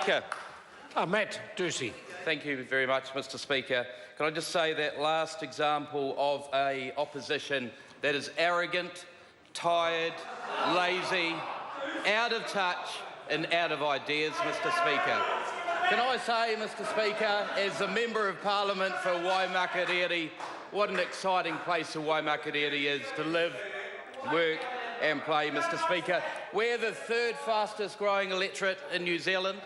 Speaker. Matt Ducey. Thank you very much, Mr. Speaker. Can I just say that last example of a opposition that is arrogant, tired, lazy, out of touch and out of ideas, Mr. Speaker. Can I say, Mr. Speaker, as a Member of Parliament for Waimakariri, what an exciting place the Waimakariri is to live, work and play, Mr. Speaker. We're the third fastest growing electorate in New Zealand.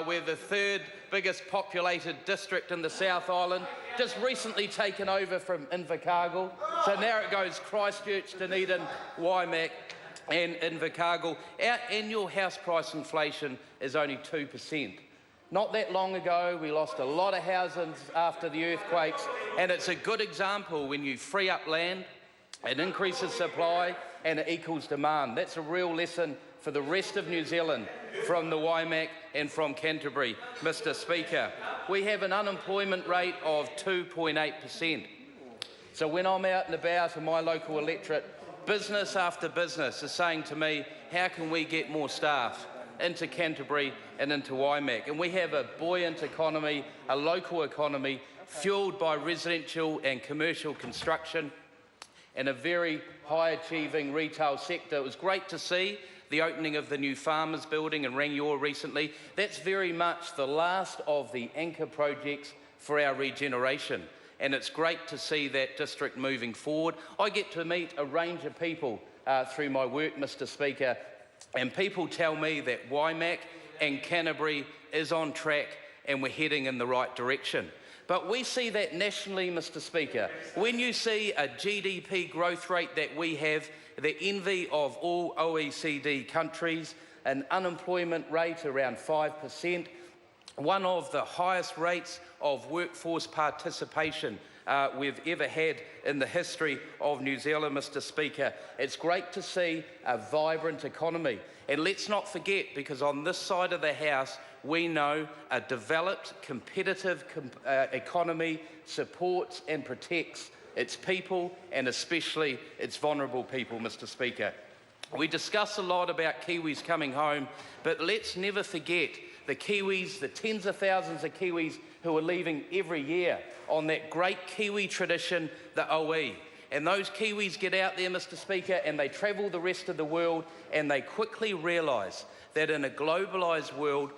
We're the third biggest populated district in the South Island, just recently taken over from Invercargill. So now it goes Christchurch, Dunedin, Waimak and Invercargill. Our annual house price inflation is only 2%. Not that long ago, we lost a lot of houses after the earthquakes, and it's a good example when you free up land, it increases supply and it equals demand. That's a real lesson for the rest of New Zealand, from the Waimak and from Canterbury, Mr. Speaker. We have an unemployment rate of 2.8%. So when I'm out and about in my local electorate, business after business is saying to me, how can we get more staff into Canterbury and into Waimak? And we have a buoyant economy, a local economy, fuelled by residential and commercial construction, and a very high-achieving retail sector. It was great to see the opening of the new Farmers Building in Rangiora recently. That's very much the last of the anchor projects for our regeneration, and it's great to see that district moving forward. I get to meet a range of people through my work, Mr. Speaker, and people tell me that Waimak and Canterbury is on track and we're heading in the right direction. But we see that nationally, Mr. Speaker. When you see a GDP growth rate that we have, the envy of all OECD countries, an unemployment rate around 5%, one of the highest rates of workforce participation we've ever had in the history of New Zealand, Mr. Speaker. It's great to see a vibrant economy. And let's not forget, because on this side of the House, we know a developed, competitive economy supports and protects its people, and especially its vulnerable people, Mr. Speaker. We discuss a lot about Kiwis coming home, but let's never forget the Kiwis, the tens of thousands of Kiwis who are leaving every year on that great Kiwi tradition, the OE. And those Kiwis get out there, Mr. Speaker, and they travel the rest of the world, and they quickly realise that in a globalised world,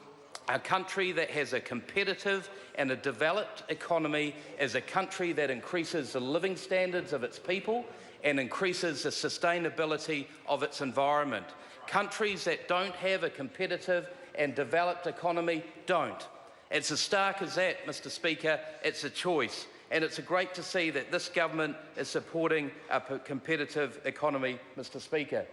a country that has a competitive and a developed economy is a country that increases the living standards of its people and increases the sustainability of its environment. Countries that don't have a competitive and developed economy don't. It's as stark as that, Mr. Speaker. It's a choice. And it's great to see that this government is supporting a competitive economy, Mr. Speaker.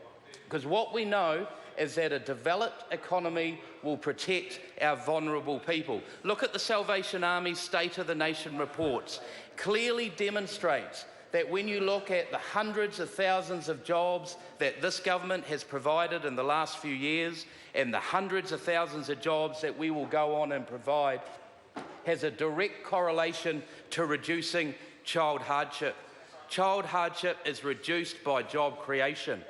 Because what we know is that a developed economy will protect our vulnerable people. Look at the Salvation Army's State of the Nation reports. Clearly demonstrates that when you look at the hundreds of thousands of jobs that this government has provided in the last few years, and the hundreds of thousands of jobs that we will go on and provide, has a direct correlation to reducing child hardship. Child hardship is reduced by job creation.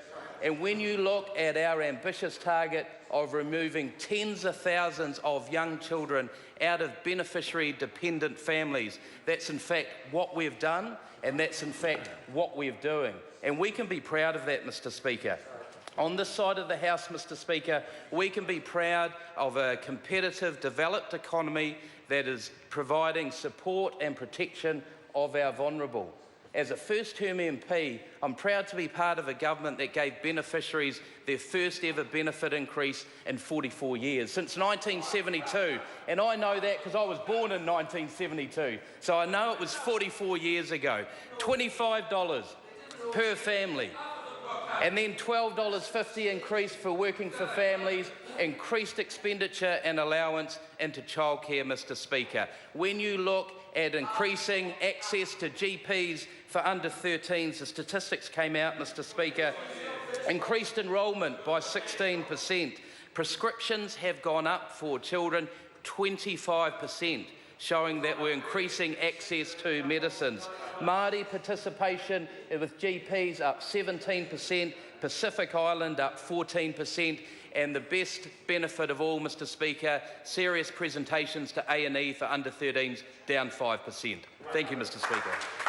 And when you look at our ambitious target of removing tens of thousands of young children out of beneficiary-dependent families, that's in fact what we've done, and that's in fact what we're doing. And we can be proud of that, Mr. Speaker. On this side of the House, Mr. Speaker, we can be proud of a competitive, developed economy that is providing support and protection of our vulnerable. As a first-term MP, I'm proud to be part of a government that gave beneficiaries their first ever benefit increase in 44 years, since 1972. And I know that because I was born in 1972, so I know it was 44 years ago. $25 per family. And then $12.50 increase for working for families, increased expenditure and allowance into childcare, Mr. Speaker. When you look at increasing access to GPs for under 13s, the statistics came out, Mr. Speaker, increased enrolment by 16%. Prescriptions have gone up for children 25%. Showing that we're increasing access to medicines. Māori participation with GPs up 17%, Pacific Island up 14%, and the best benefit of all, Mr Speaker, serious presentations to A&E for under 13s down 5%. Thank you, Mr Speaker.